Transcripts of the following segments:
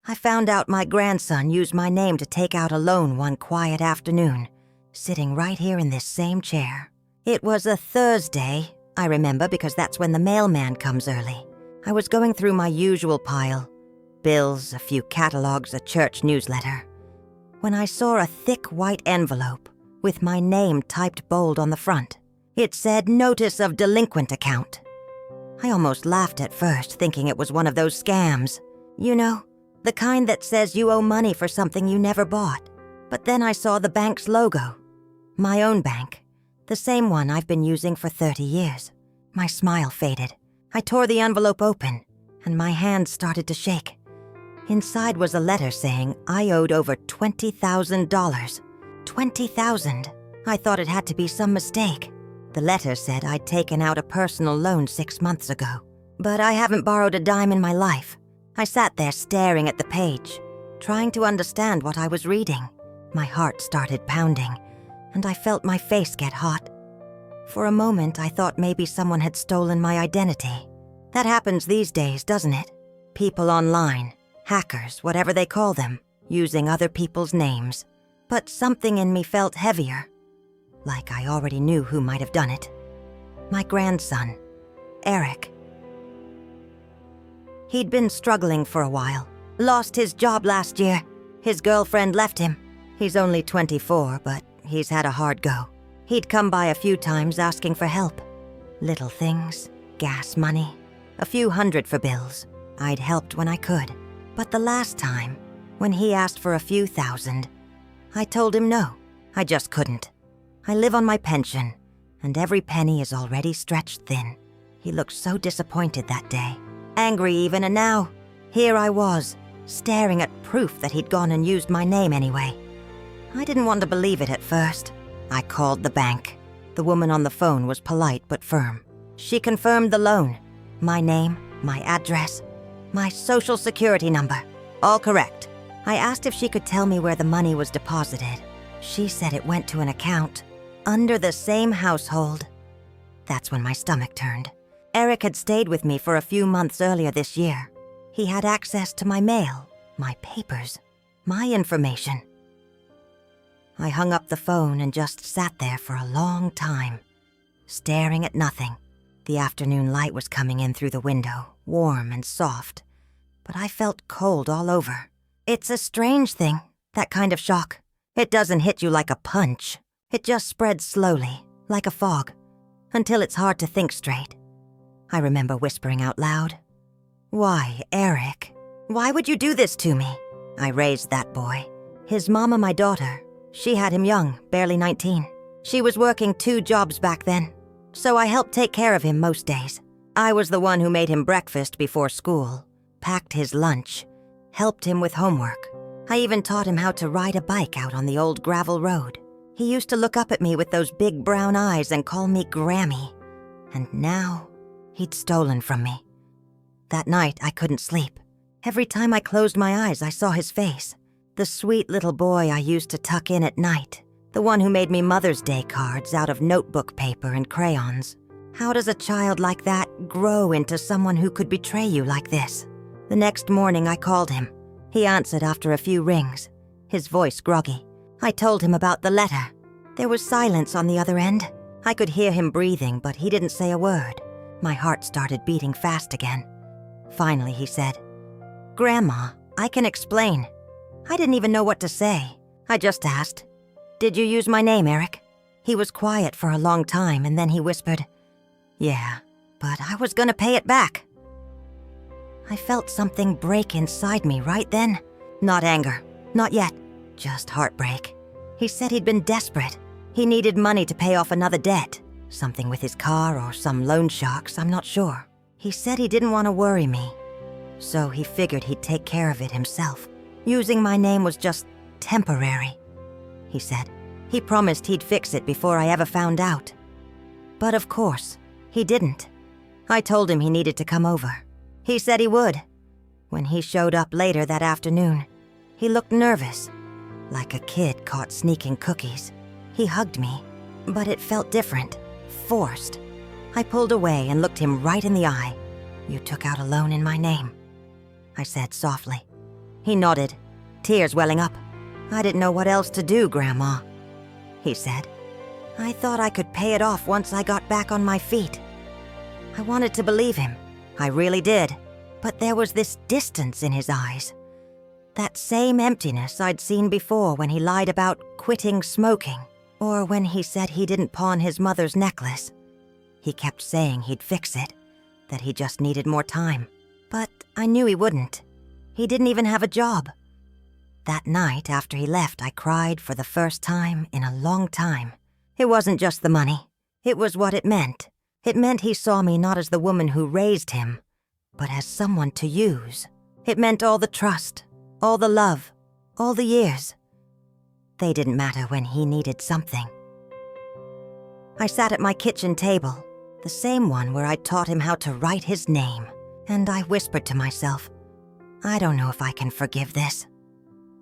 I found out my grandson used my name to take out a loan one quiet afternoon, sitting right here in this same chair. It was a Thursday, I remember, because that's when the mailman comes early. I was going through my usual pile, bills, a few catalogs, a church newsletter, when I saw a thick white envelope with my name typed bold on the front. It said, "Notice of delinquent account." I almost laughed at first, thinking it was one of those scams. You know, the kind that says you owe money for something you never bought. But then I saw the bank's logo. My own bank. The same one I've been using for 30 years. My smile faded. I tore the envelope open, and my hands started to shake. Inside was a letter saying I owed over $20,000. $20,000. I thought it had to be some mistake. The letter said I'd taken out a personal loan 6 months ago, but I haven't borrowed a dime in my life. I sat there staring at the page, trying to understand what I was reading. My heart started pounding, and I felt my face get hot. For a moment, I thought maybe someone had stolen my identity. That happens these days, doesn't it? People online, hackers, whatever they call them, using other people's names. But something in me felt heavier, like I already knew who might have done it. My grandson, Eric. He'd been struggling for a while. Lost his job last year. His girlfriend left him. He's only 24, but he's had a hard go. He'd come by a few times asking for help. Little things, gas money, a few hundred for bills. I'd helped when I could. But the last time, when he asked for a few thousand, I told him no. I just couldn't. I live on my pension, and every penny is already stretched thin. He looked so disappointed that day. Angry even, and now, here I was, staring at proof that he'd gone and used my name anyway. I didn't want to believe it at first. I called the bank. The woman on the phone was polite but firm. She confirmed the loan. My name, my address, my social security number, all correct. I asked if she could tell me where the money was deposited. She said it went to an account under the same household. That's when my stomach turned. Eric had stayed with me for a few months earlier this year. He had access to my mail, my papers, my information. I hung up the phone and just sat there for a long time, staring at nothing. The afternoon light was coming in through the window, warm and soft, but I felt cold all over. It's a strange thing, that kind of shock. It doesn't hit you like a punch. It just spreads slowly, like a fog, until it's hard to think straight. I remember whispering out loud, "Why, Eric? Why would you do this to me?" I raised that boy. His mama, my daughter, she had him young, barely 19. She was working 2 jobs back then, so I helped take care of him most days. I was the one who made him breakfast before school, packed his lunch, helped him with homework. I even taught him how to ride a bike out on the old gravel road. He used to look up at me with those big brown eyes and call me Grammy. And now, he'd stolen from me. That night, I couldn't sleep. Every time I closed my eyes, I saw his face. The sweet little boy I used to tuck in at night. The one who made me Mother's Day cards out of notebook paper and crayons. How does a child like that grow into someone who could betray you like this? The next morning, I called him. He answered after a few rings, his voice groggy. I told him about the letter. There was silence on the other end. I could hear him breathing, but he didn't say a word. My heart started beating fast again. Finally, he said, "Grandma, I can explain." I didn't even know what to say. I just asked, "Did you use my name, Eric?" He was quiet for a long time, and then he whispered, "Yeah, but I was gonna pay it back." I felt something break inside me right then. Not anger, not yet, just heartbreak. He said he'd been desperate. He needed money to pay off another debt. Something with his car or some loan sharks, I'm not sure. He said he didn't want to worry me, so he figured he'd take care of it himself. Using my name was just temporary, he said. He promised he'd fix it before I ever found out. But of course, he didn't. I told him he needed to come over. He said he would. When he showed up later that afternoon, he looked nervous, like a kid caught sneaking cookies. He hugged me, but it felt different, forced. I pulled away and looked him right in the eye. "You took out a loan in my name," I said softly. He nodded, tears welling up. "I didn't know what else to do, Grandma," he said. "I thought I could pay it off once I got back on my feet." I wanted to believe him. I really did. But there was this distance in his eyes. That same emptiness I'd seen before when he lied about quitting smoking, or when he said he didn't pawn his mother's necklace. He kept saying he'd fix it, that he just needed more time. But I knew he wouldn't. He didn't even have a job. That night after he left, I cried for the first time in a long time. It wasn't just the money. It was what it meant. It meant he saw me not as the woman who raised him, but as someone to use. It meant all the trust, all the love, all the years. They didn't matter when he needed something. I sat at my kitchen table, the same one where I'd taught him how to write his name, and I whispered to myself, I don't know if I can forgive this.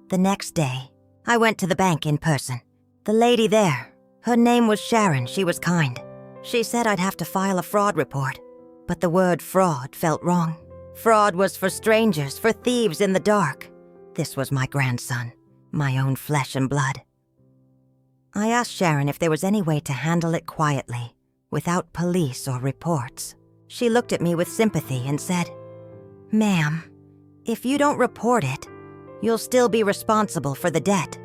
The next day, I went to the bank in person. The lady there, her name was Sharon, she was kind. She said I'd have to file a fraud report, but the word fraud felt wrong. Fraud was for strangers, for thieves in the dark. This was my grandson, my own flesh and blood. I asked Sharon if there was any way to handle it quietly, without police or reports. She looked at me with sympathy and said, "Ma'am, if you don't report it, you'll still be responsible for the debt."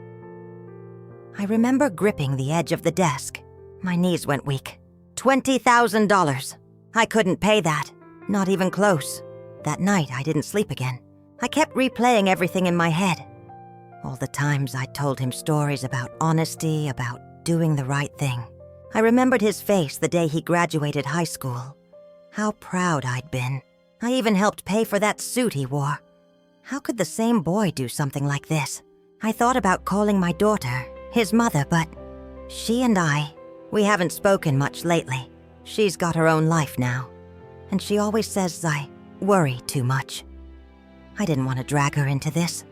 I remember gripping the edge of the desk. My knees went weak. $20,000. I couldn't pay that, not even close. That night, I didn't sleep again. I kept replaying everything in my head. All the times I told him stories about honesty, about doing the right thing. I remembered his face the day he graduated high school. How proud I'd been. I even helped pay for that suit he wore. How could the same boy do something like this? I thought about calling my daughter, his mother, but she and we haven't spoken much lately. She's got her own life now, and she always says I worry too much. I didn't want to drag her into this.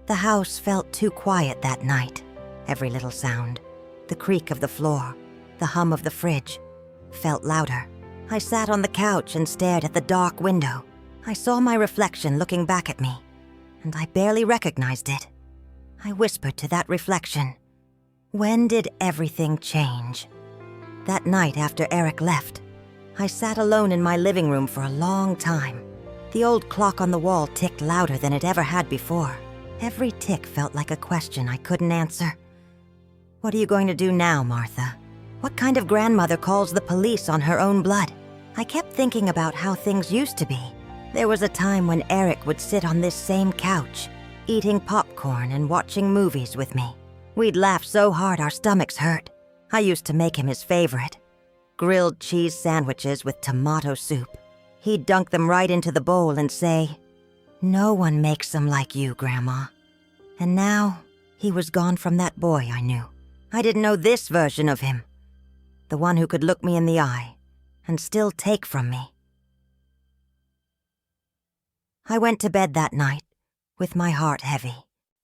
The house felt too quiet that night. Every little sound, the creak of the floor, the hum of the fridge, felt louder. I sat on the couch and stared at the dark window. I saw my reflection looking back at me, and I barely recognized it. I whispered to that reflection, "When did everything change?" That night after Eric left, I sat alone in my living room for a long time. The old clock on the wall ticked louder than it ever had before. Every tick felt like a question I couldn't answer. What are you going to do now, Martha? What kind of grandmother calls the police on her own blood? I kept thinking about how things used to be. There was a time when Eric would sit on this same couch, eating popcorn and watching movies with me. We'd laugh so hard our stomachs hurt. I used to make him his favorite, grilled cheese sandwiches with tomato soup. He'd dunk them right into the bowl and say, "No one makes them like you, Grandma." And now, he was gone from that boy I knew. I didn't know this version of him, the one who could look me in the eye and still take from me. I went to bed that night with my heart heavy.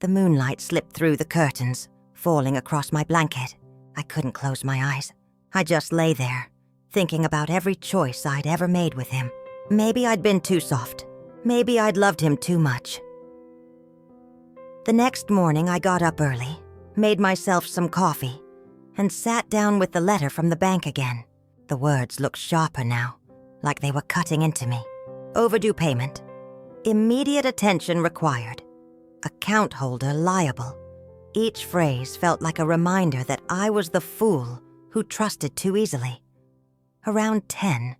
The moonlight slipped through the curtains, falling across my blanket. I couldn't close my eyes. I just lay there, thinking about every choice I'd ever made with him. Maybe I'd been too soft. Maybe I'd loved him too much. The next morning, I got up early, made myself some coffee, and sat down with the letter from the bank again. The words looked sharper now, like they were cutting into me. Overdue payment. Immediate attention required. Account holder liable. Each phrase felt like a reminder that I was the fool who trusted too easily. Around 10,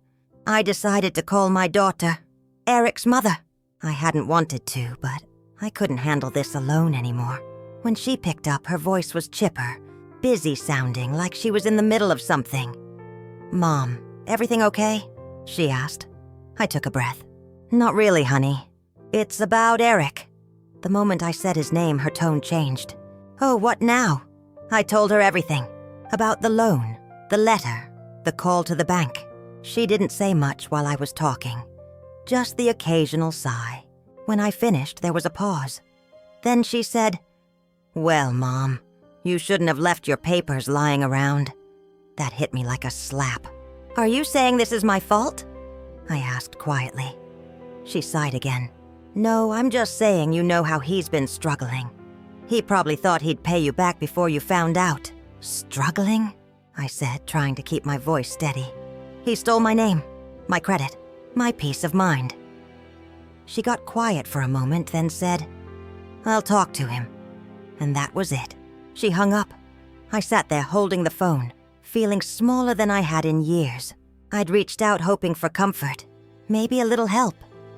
I decided to call my daughter Eric's mother. I hadn't wanted to, but I couldn't handle this alone anymore. When she picked up, her voice was chipper, busy sounding like she was in the middle of something. "Mom, everything okay?" she asked. I took a breath. "Not really, honey. It's about Eric." The moment I said his name, her tone changed. "Oh, what now?" I told her everything. About the loan, the letter, the call to the bank. She didn't say much while I was talking. Just the occasional sigh. When I finished, there was a pause. Then she said, "Well, Mom, you shouldn't have left your papers lying around." That hit me like a slap. "Are you saying this is my fault?" I asked quietly. She sighed again. No, I'm just saying you know how he's been struggling. He probably thought he'd pay you back before you found out. Struggling? I said, trying to keep my voice steady. He stole my name, my credit, my peace of mind. She got quiet for a moment, then said, I'll talk to him. And that was it. She hung up. I sat there holding the phone, feeling smaller than I had in years. I'd reached out hoping for comfort, maybe a little help,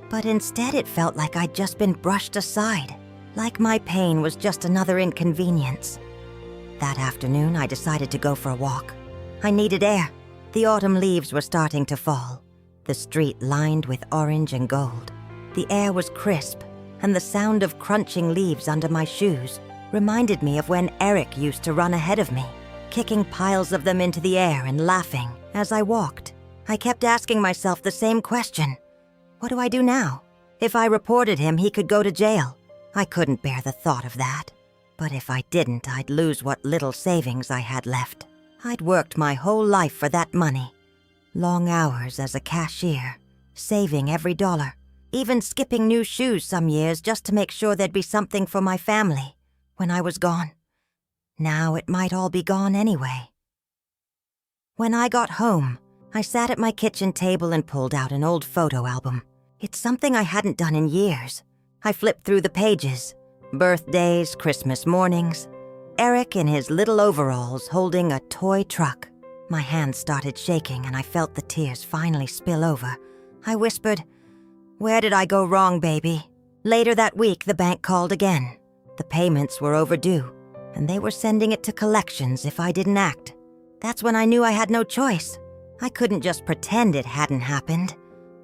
but instead it felt like I'd just been brushed aside, like my pain was just another inconvenience. That afternoon, I decided to go for a walk. I needed air. The autumn leaves were starting to fall, the street lined with orange and gold. The air was crisp, and the sound of crunching leaves under my shoes reminded me of when Eric used to run ahead of me, kicking piles of them into the air and laughing as I walked. I kept asking myself the same question. What do I do now? If I reported him, he could go to jail. I couldn't bear the thought of that. But if I didn't, I'd lose what little savings I had left. I'd worked my whole life for that money. Long hours as a cashier, saving every dollar, even skipping new shoes some years just to make sure there'd be something for my family when I was gone. Now it might all be gone anyway. When I got home, I sat at my kitchen table and pulled out an old photo album. It's something I hadn't done in years. I flipped through the pages. Birthdays, Christmas mornings. Eric in his little overalls holding a toy truck. My hands started shaking and I felt the tears finally spill over. I whispered, "Where did I go wrong, baby?" Later that week, the bank called again. The payments were overdue, and they were sending it to collections if I didn't act. That's when I knew I had no choice. I couldn't just pretend it hadn't happened.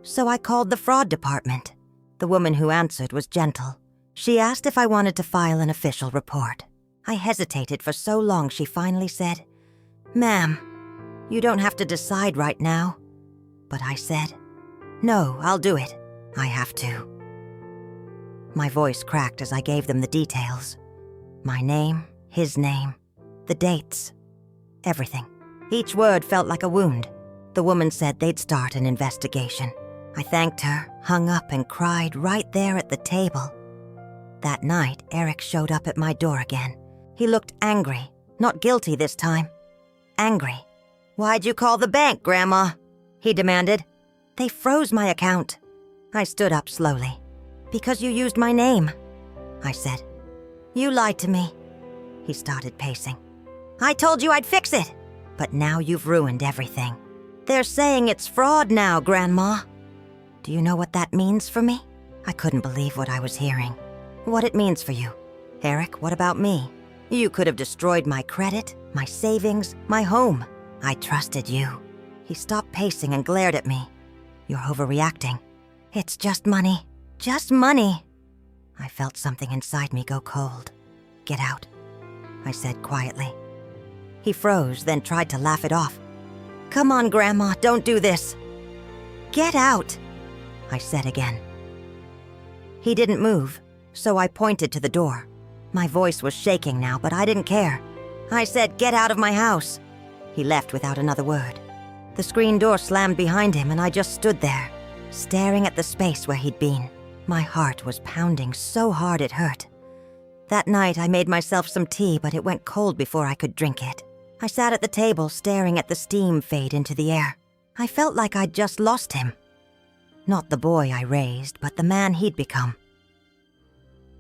So I called the fraud department. The woman who answered was gentle. She asked if I wanted to file an official report. I hesitated for so long she finally said, "Ma'am, you don't have to decide right now." But I said, "No, I'll do it. I have to." My voice cracked as I gave them the details. My name, his name, the dates, everything. Each word felt like a wound. The woman said they'd start an investigation. I thanked her, hung up, and cried right there at the table. That night, Eric showed up at my door again. He looked angry, not guilty this time. Angry. "Why'd you call the bank, Grandma?" he demanded. "They froze my account." I stood up slowly. "Because you used my name," I said. "You lied to me." He started pacing. "I told you I'd fix it, but now you've ruined everything. They're saying it's fraud now, Grandma." Do you know what that means for me? I couldn't believe what I was hearing. What it means for you. Eric, what about me? You could have destroyed my credit, my savings, my home. I trusted you. He stopped pacing and glared at me. "You're overreacting. It's just money. Just money." I felt something inside me go cold. "Get out," I said quietly. He froze, then tried to laugh it off. "Come on, Grandma, don't do this." "Get out," I said again. He didn't move, so I pointed to the door. My voice was shaking now, but I didn't care. I said, "Get out of my house." He left without another word. The screen door slammed behind him, and I just stood there, staring at the space where he'd been. My heart was pounding so hard it hurt. That night, I made myself some tea, but it went cold before I could drink it. I sat at the table, staring at the steam fade into the air. I felt like I'd just lost him. Not the boy I raised, but the man he'd become.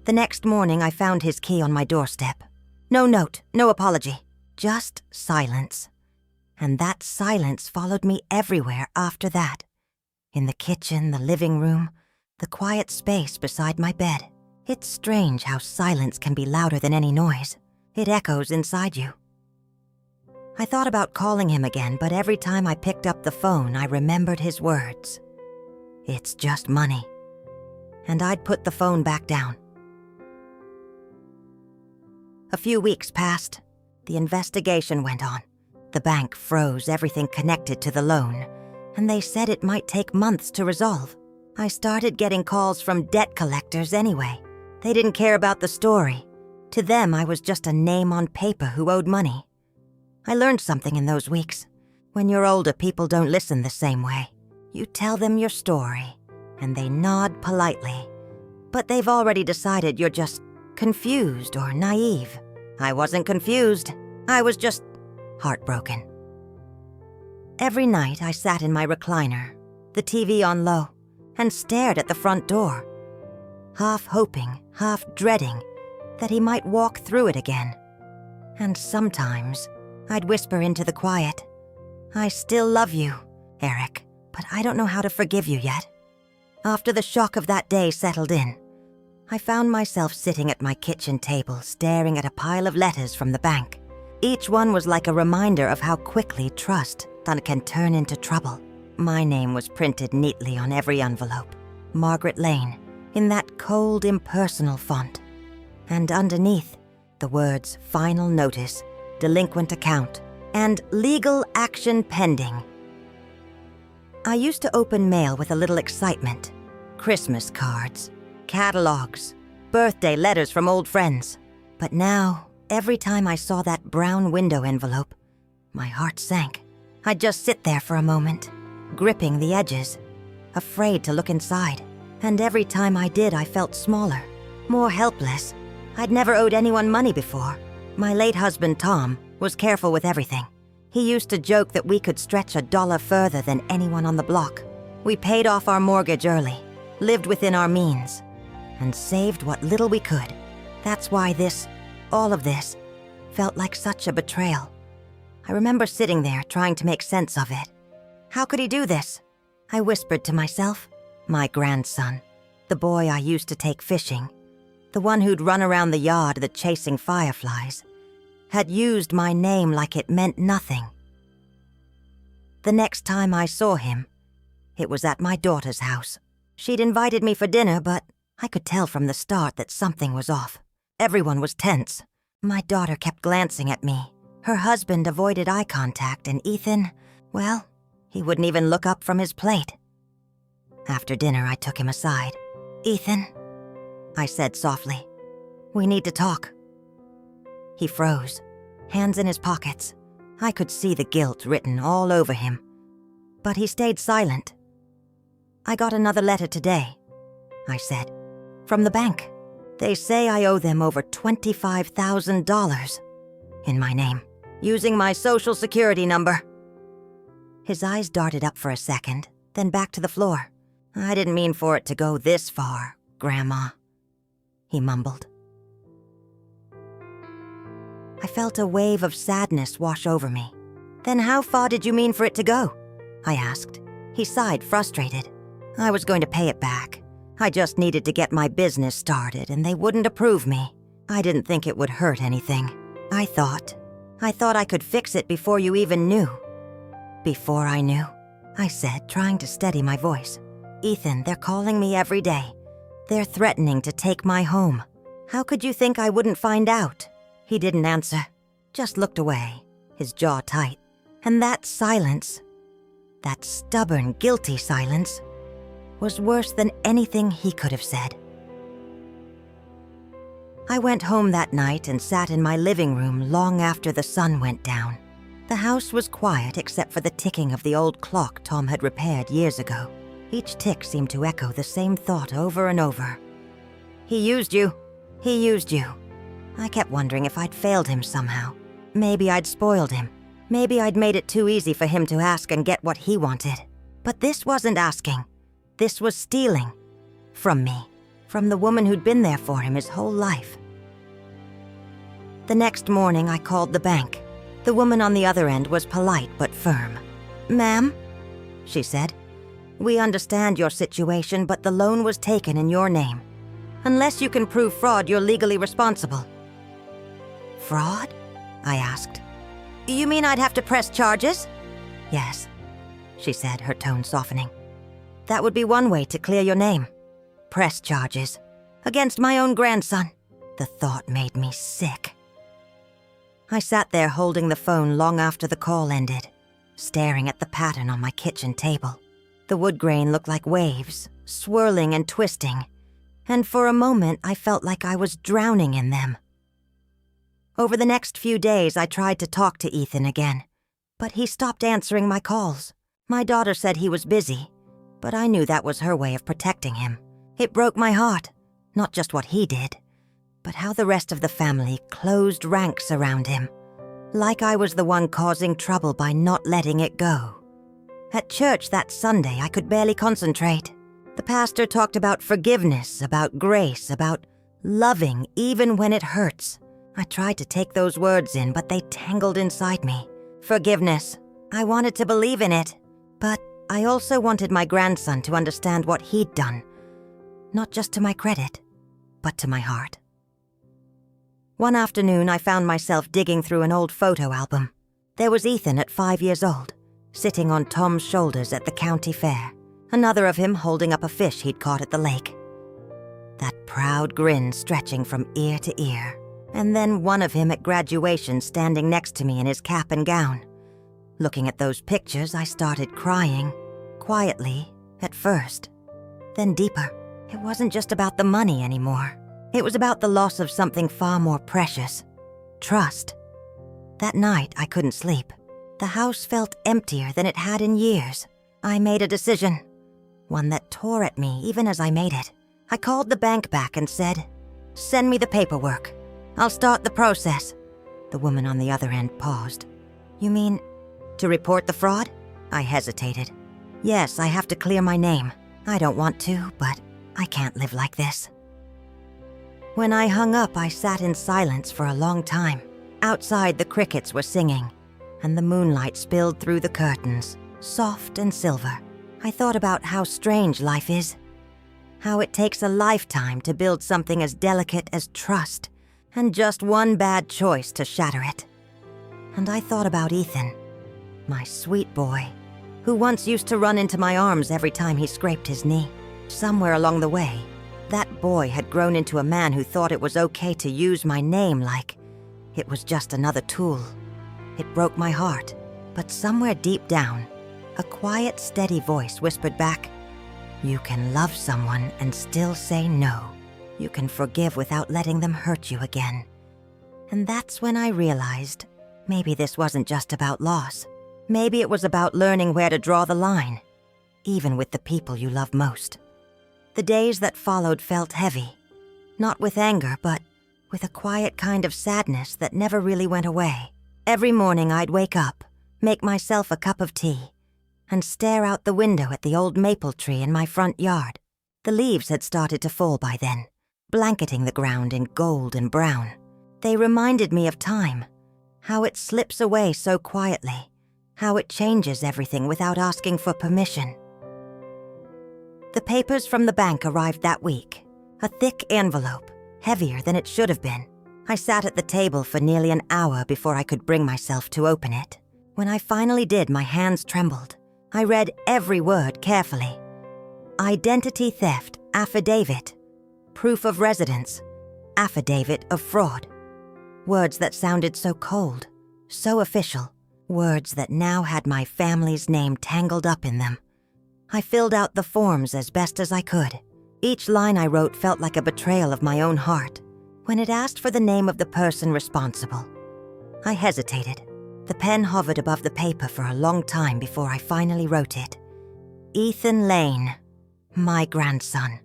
The next morning, I found his key on my doorstep. No note, no apology, just silence. And that silence followed me everywhere after that. In the kitchen, the living room, the quiet space beside my bed. It's strange how silence can be louder than any noise. It echoes inside you. I thought about calling him again, but every time I picked up the phone, I remembered his words. "It's just money." And I'd put the phone back down. A few weeks passed. The investigation went on. The bank froze everything connected to the loan, and they said it might take months to resolve. I started getting calls from debt collectors anyway. They didn't care about the story. To them, I was just a name on paper who owed money. I learned something in those weeks. When you're older, people don't listen the same way. You tell them your story, and they nod politely. But they've already decided you're just confused or naive. I wasn't confused. I was just heartbroken. Every night I sat in my recliner, the TV on low, and stared at the front door, half hoping, half dreading that he might walk through it again. And sometimes I'd whisper into the quiet, "I still love you, Eric, but I don't know how to forgive you yet." After the shock of that day settled in, I found myself sitting at my kitchen table staring at a pile of letters from the bank. Each one was like a reminder of how quickly trust can turn into trouble. My name was printed neatly on every envelope, Margaret Lane, in that cold, impersonal font. And underneath, the words "Final Notice," "Delinquent Account," and "Legal Action Pending." I used to open mail with a little excitement. Christmas cards, catalogs, birthday letters from old friends. But now, every time I saw that brown window envelope, my heart sank. I'd just sit there for a moment, gripping the edges, afraid to look inside. And every time I did, I felt smaller, more helpless. I'd never owed anyone money before. My late husband, Tom, was careful with everything. He used to joke that we could stretch $1 further than anyone on the block. We paid off our mortgage early, lived within our means, and saved what little we could. That's why all of this, felt like such a betrayal. I remember sitting there trying to make sense of it. How could he do this? I whispered to myself. My grandson, the boy I used to take fishing, the one who'd run around the yard chasing fireflies, had used my name like it meant nothing. The next time I saw him, it was at my daughter's house. She'd invited me for dinner, but I could tell from the start that something was off. Everyone was tense. My daughter kept glancing at me. Her husband avoided eye contact, and Ethan, well, he wouldn't even look up from his plate. After dinner, I took him aside. "Ethan," I said softly, "we need to talk." He froze, hands in his pockets. I could see the guilt written all over him. But he stayed silent. "I got another letter today," I said, "from the bank. They say I owe them over $25,000 in my name, using my social security number." His eyes darted up for a second, then back to the floor. "I didn't mean for it to go this far, Grandma," he mumbled. I felt a wave of sadness wash over me. "Then how far did you mean for it to go?" I asked. He sighed, frustrated. "I was going to pay it back. I just needed to get my business started, and they wouldn't approve me. I didn't think it would hurt anything. I thought I could fix it before you even knew." "Before I knew?" I said, trying to steady my voice. "Ethan, they're calling me every day. They're threatening to take my home. How could you think I wouldn't find out?" He didn't answer, just looked away, his jaw tight. And that silence, that stubborn, guilty silence, was worse than anything he could have said. I went home that night and sat in my living room long after the sun went down. The house was quiet except for the ticking of the old clock Tom had repaired years ago. Each tick seemed to echo the same thought over and over. "He used you. He used you." I kept wondering if I'd failed him somehow. Maybe I'd spoiled him. Maybe I'd made it too easy for him to ask and get what he wanted. But this wasn't asking. This was stealing. From me. From the woman who'd been there for him his whole life. The next morning, I called the bank. The woman on the other end was polite but firm. "Ma'am," she said, "we understand your situation, but the loan was taken in your name. Unless you can prove fraud, you're legally responsible." "Fraud?" I asked. "You mean I'd have to press charges?" "Yes," she said, her tone softening. "That would be one way to clear your name. Press charges. Against my own grandson." The thought made me sick. I sat there holding the phone long after the call ended, staring at the pattern on my kitchen table. The wood grain looked like waves, swirling and twisting, and for a moment I felt like I was drowning in them. Over the next few days, I tried to talk to Ethan again, but he stopped answering my calls. My daughter said he was busy, but I knew that was her way of protecting him. It broke my heart, Not just what he did, but how the rest of the family closed ranks around him, like I was the one causing trouble by not letting it go. At church that Sunday, I could barely concentrate. The pastor talked about forgiveness, about grace, about loving even when it hurts. I tried to take those words in, but they tangled inside me. Forgiveness. I wanted to believe in it, but I also wanted my grandson to understand what he'd done, not just to my credit, but to my heart. One afternoon, I found myself digging through an old photo album. There was Ethan at 5 years old, sitting on Tom's shoulders at the county fair, another of him holding up a fish he'd caught at the lake. That proud grin stretching from ear to ear, and then one of him at graduation standing next to me in his cap and gown. Looking at those pictures, I started crying, quietly, at first, then deeper. It wasn't just about the money anymore. It was about the loss of something far more precious, trust. That night, I couldn't sleep. The house felt emptier than it had in years. I made a decision, one that tore at me even as I made it. I called the bank back and said, "Send me the paperwork. I'll start the process." The woman on the other end paused. "You mean to report the fraud?" I hesitated. "Yes, I have to clear my name. I don't want to, but I can't live like this." When I hung up, I sat in silence for a long time. Outside, the crickets were singing, and the moonlight spilled through the curtains, soft and silver. I thought about how strange life is, how it takes a lifetime to build something as delicate as trust, and just one bad choice to shatter it. And I thought about Ethan, my sweet boy, who once used to run into my arms every time he scraped his knee. Somewhere along the way, that boy had grown into a man who thought it was okay to use my name like it was just another tool. It broke my heart, but somewhere deep down, a quiet, steady voice whispered back, "You can love someone and still say no. You can forgive without letting them hurt you again." And that's when I realized maybe this wasn't just about loss. Maybe it was about learning where to draw the line, even with the people you love most. The days that followed felt heavy, not with anger, but with a quiet kind of sadness that never really went away. Every morning I'd wake up, make myself a cup of tea, and stare out the window at the old maple tree in my front yard. The leaves had started to fall by then, blanketing the ground in gold and brown. They reminded me of time, how it slips away so quietly, how it changes everything without asking for permission. The papers from the bank arrived that week, a thick envelope, heavier than it should have been. I sat at the table for nearly an hour before I could bring myself to open it. When I finally did, my hands trembled. I read every word carefully. Identity theft, affidavit. Proof of residence, affidavit of fraud. Words that sounded so cold, so official. Words that now had my family's name tangled up in them. I filled out the forms as best as I could. Each line I wrote felt like a betrayal of my own heart. When it asked for the name of the person responsible, I hesitated. The pen hovered above the paper for a long time before I finally wrote it. Ethan Lane, my grandson.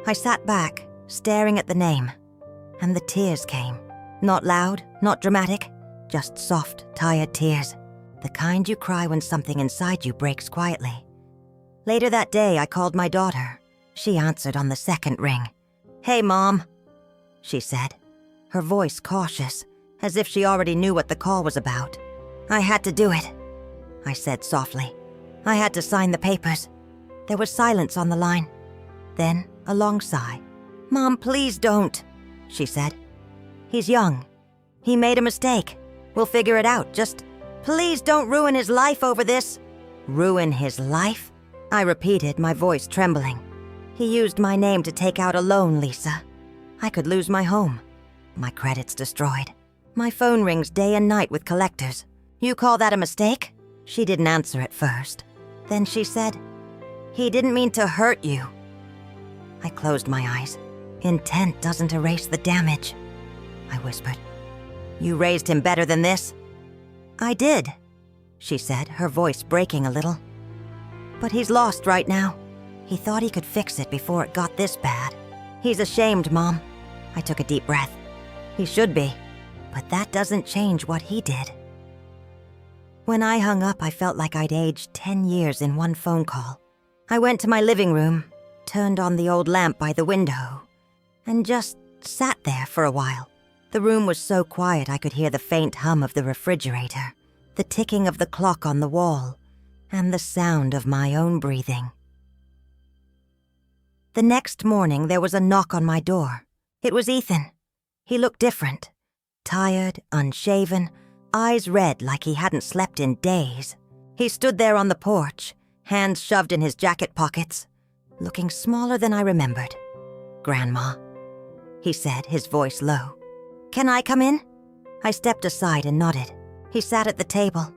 I sat back, staring at the name, and the tears came. Not loud, not dramatic, just soft, tired tears. The kind you cry when something inside you breaks quietly. Later that day, I called my daughter. She answered on the second ring. "Hey, Mom," she said, her voice cautious, as if she already knew what the call was about. "I had to do it," I said softly. "I had to sign the papers." There was silence on the line. Then, a long sigh. "Mom, please don't," she said. "He's young. He made a mistake. We'll figure it out. Just please don't ruin his life over this." "Ruin his life?" I repeated, my voice trembling. "He used my name to take out a loan, Lisa. I could lose my home. My credit's destroyed. My phone rings day and night with collectors. You call that a mistake?" She didn't answer at first. Then she said, "He didn't mean to hurt you." I closed my eyes. "Intent doesn't erase the damage," I whispered. "You raised him better than this?" "I did," she said, her voice breaking a little. "But he's lost right now. He thought he could fix it before it got this bad. He's ashamed, Mom. I took a deep breath. He should be, but that doesn't change what he did. When I hung up, I felt like I'd aged 10 years in one phone call. I went to my living room, turned on the old lamp by the window, and just sat there for a while. The room was so quiet I could hear the faint hum of the refrigerator, the ticking of the clock on the wall, and the sound of my own breathing. The next morning, there was a knock on my door. It was Ethan. He looked different. Tired, unshaven, eyes red like he hadn't slept in days. He stood there on the porch, hands shoved in his jacket pockets, looking smaller than I remembered. "Grandma," he said, his voice low. "Can I come in?" I stepped aside and nodded. He sat at the table,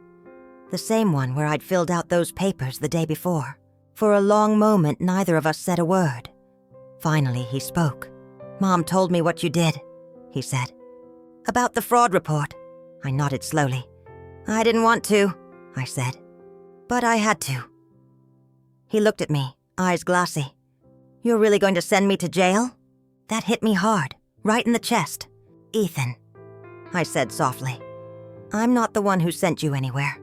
the same one where I'd filled out those papers the day before. For a long moment, neither of us said a word. Finally, he spoke. "Mom told me what you did," he said. "About the fraud report." I nodded slowly. "I didn't want to," I said, "but I had to." He looked at me, eyes glassy. "You're really going to send me to jail?" That hit me hard, right in the chest. "Ethan," I said softly, "I'm not the one who sent you anywhere.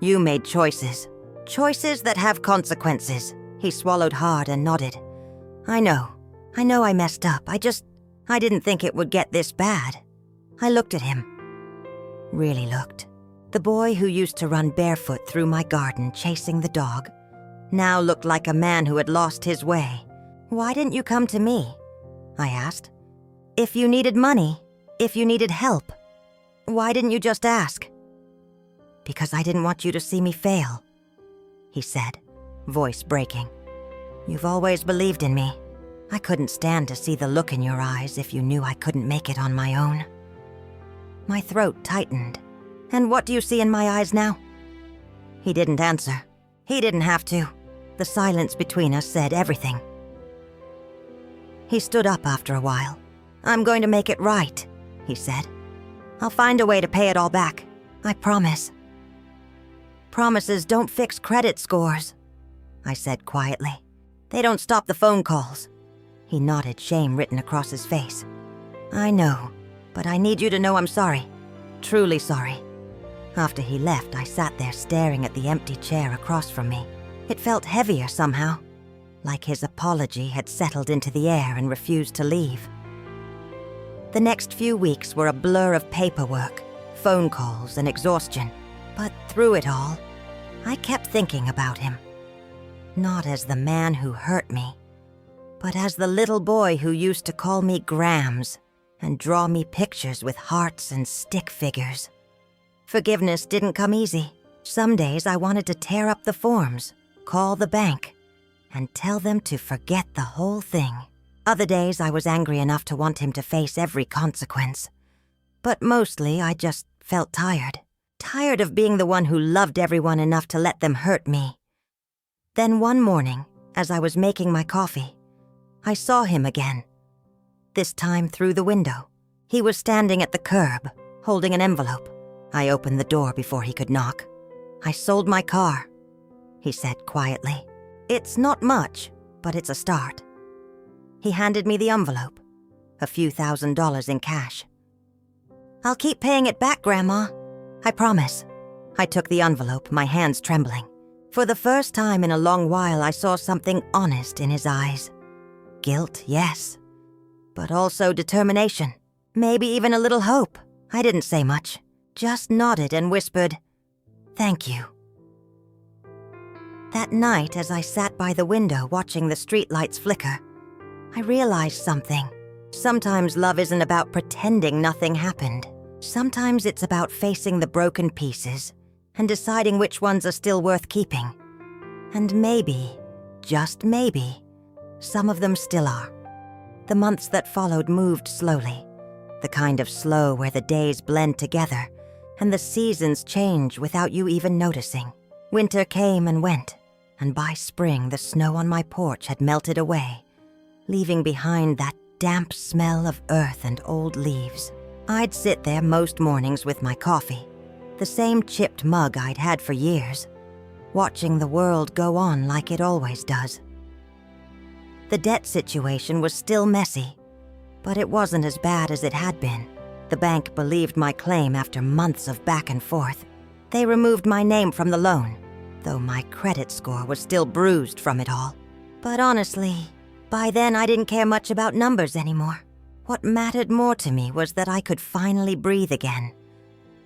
You made choices. Choices that have consequences." He swallowed hard and nodded. I know I messed up. I didn't think it would get this bad." I looked at him. Really looked. The boy who used to run barefoot through my garden chasing the dog now looked like a man who had lost his way. "Why didn't you come to me?" I asked. "If you needed money, if you needed help, why didn't you just ask?" "Because I didn't want you to see me fail," he said, voice breaking. "You've always believed in me. I couldn't stand to see the look in your eyes if you knew I couldn't make it on my own." My throat tightened. "And what do you see in my eyes now?" He didn't answer. He didn't have to. The silence between us said everything. He stood up after a while. "I'm going to make it right," he said. "I'll find a way to pay it all back. I promise." "Promises don't fix credit scores," I said quietly. "They don't stop the phone calls." He nodded, shame written across his face. "I know, but I need you to know I'm sorry. Truly sorry." After he left, I sat there staring at the empty chair across from me. It felt heavier somehow, like his apology had settled into the air and refused to leave. The next few weeks were a blur of paperwork, phone calls, and exhaustion. But through it all, I kept thinking about him. Not as the man who hurt me, but as the little boy who used to call me Grams and draw me pictures with hearts and stick figures. Forgiveness didn't come easy. Some days I wanted to tear up the forms, call the bank, and tell them to forget the whole thing. Other days I was angry enough to want him to face every consequence. But mostly I just felt tired. Tired of being the one who loved everyone enough to let them hurt me. Then one morning, as I was making my coffee, I saw him again. This time through the window. He was standing at the curb, holding an envelope. I opened the door before he could knock. "I sold my car," he said quietly. "It's not much, but it's a start." He handed me the envelope, a few $1,000s in cash. "I'll keep paying it back, Grandma. I promise." I took the envelope, my hands trembling. For the first time in a long while, I saw something honest in his eyes. Guilt, yes, but also determination. Maybe even a little hope. I didn't say much, just nodded and whispered, "Thank you." That night, as I sat by the window watching the streetlights flicker, I realized something. Sometimes love isn't about pretending nothing happened. Sometimes it's about facing the broken pieces and deciding which ones are still worth keeping. And maybe, just maybe, some of them still are. The months that followed moved slowly, the kind of slow where the days blend together and the seasons change without you even noticing. Winter came and went, and by spring the snow on my porch had melted away, leaving behind that damp smell of earth and old leaves. I'd sit there most mornings with my coffee, the same chipped mug I'd had for years, watching the world go on like it always does. The debt situation was still messy, but it wasn't as bad as it had been. The bank believed my claim after months of back and forth. They removed my name from the loan, though my credit score was still bruised from it all. But honestly, by then I didn't care much about numbers anymore. What mattered more to me was that I could finally breathe again.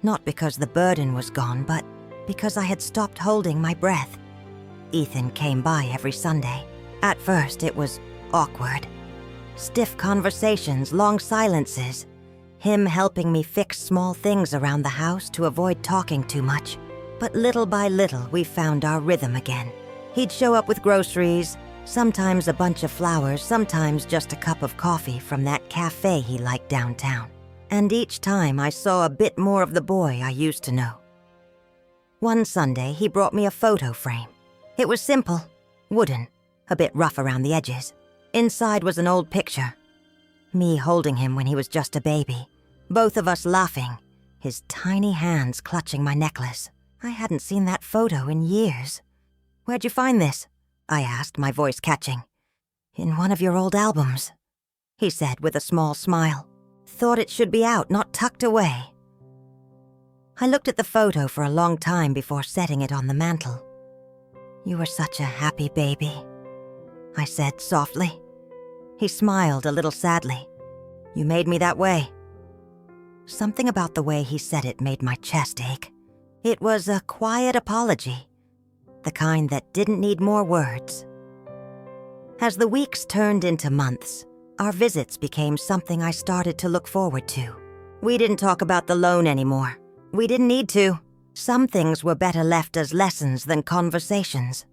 Not because the burden was gone, but because I had stopped holding my breath. Ethan came by every Sunday. At first, it was awkward. Stiff conversations, long silences. Him helping me fix small things around the house to avoid talking too much. But little by little, we found our rhythm again. He'd show up with groceries, sometimes a bunch of flowers, sometimes just a cup of coffee from that cafe he liked downtown. And each time I saw a bit more of the boy I used to know. One Sunday, he brought me a photo frame. It was simple, wooden, a bit rough around the edges. Inside was an old picture. Me holding him when he was just a baby. Both of us laughing, his tiny hands clutching my necklace. I hadn't seen that photo in years. "Where'd you find this?" I asked, my voice catching. "In one of your old albums," he said with a small smile. "Thought it should be out, not tucked away." I looked at the photo for a long time before setting it on the mantel. "You were such a happy baby," I said softly. He smiled a little sadly. "You made me that way." Something about the way he said it made my chest ache. It was a quiet apology, the kind that didn't need more words. As the weeks turned into months, our visits became something I started to look forward to. We didn't talk about the loan anymore. We didn't need to. Some things were better left as lessons than conversations.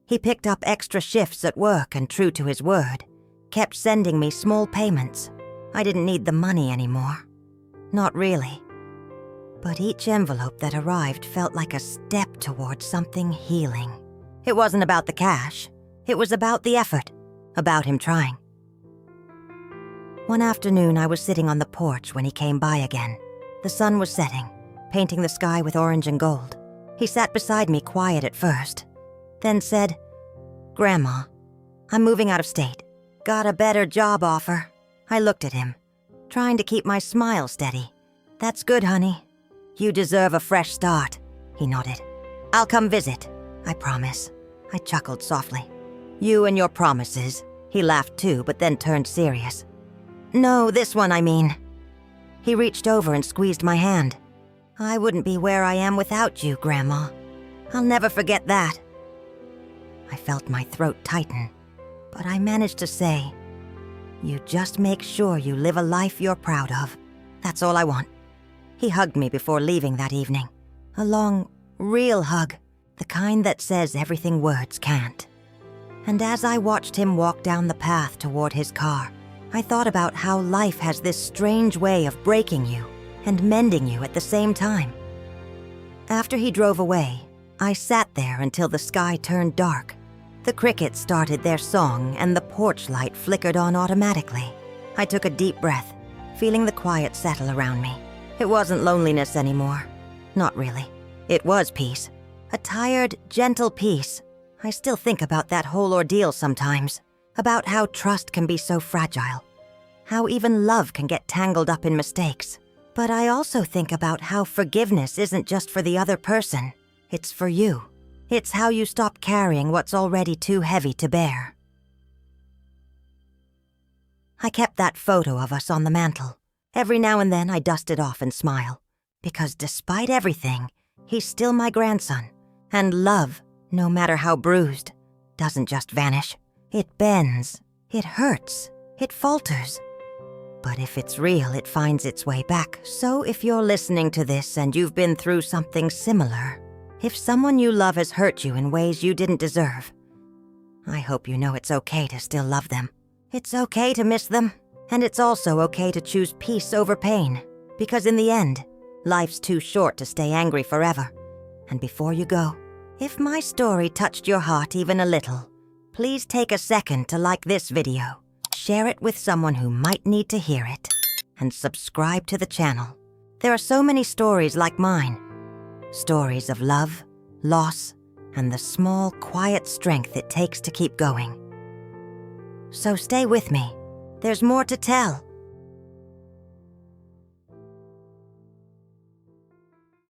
He picked up extra shifts at work and, true to his word, kept sending me small payments. I didn't need the money anymore. Not really. But each envelope that arrived felt like a step towards something healing. It wasn't about the cash. It was about the effort, about him trying. One afternoon, I was sitting on the porch when he came by again. The sun was setting, painting the sky with orange and gold. He sat beside me quiet at first, then said, "Grandma, I'm moving out of state. Got a better job offer." I looked at him, trying to keep my smile steady. "That's good, honey. You deserve a fresh start," he nodded. "I'll come visit, I promise." I chuckled softly. "You and your promises." He laughed too, but then turned serious. "No, this one, I mean." He reached over and squeezed my hand. "I wouldn't be where I am without you, Grandma. I'll never forget that." I felt my throat tighten, but I managed to say, "You just make sure you live a life you're proud of. That's all I want." He hugged me before leaving that evening. A long, real hug, the kind that says everything words can't. And as I watched him walk down the path toward his car, I thought about how life has this strange way of breaking you and mending you at the same time. After he drove away, I sat there until the sky turned dark. The crickets started their song and the porch light flickered on automatically. I took a deep breath, feeling the quiet settle around me. It wasn't loneliness anymore. Not really. It was peace. A tired, gentle peace. I still think about that whole ordeal sometimes. About how trust can be so fragile. How even love can get tangled up in mistakes. But I also think about how forgiveness isn't just for the other person. It's for you. It's how you stop carrying what's already too heavy to bear. I kept that photo of us on the mantel. Every now and then I dust it off and smile. Because despite everything, he's still my grandson. And love, no matter how bruised, doesn't just vanish. It bends. It hurts. It falters. But if it's real, it finds its way back. So if you're listening to this and you've been through something similar, if someone you love has hurt you in ways you didn't deserve, I hope you know it's okay to still love them. It's okay to miss them. And it's also okay to choose peace over pain. Because in the end, life's too short to stay angry forever. And before you go, if my story touched your heart even a little, please take a second to like this video, share it with someone who might need to hear it, and subscribe to the channel. There are so many stories like mine. Stories of love, loss, and the small, quiet strength it takes to keep going. So stay with me. There's more to tell.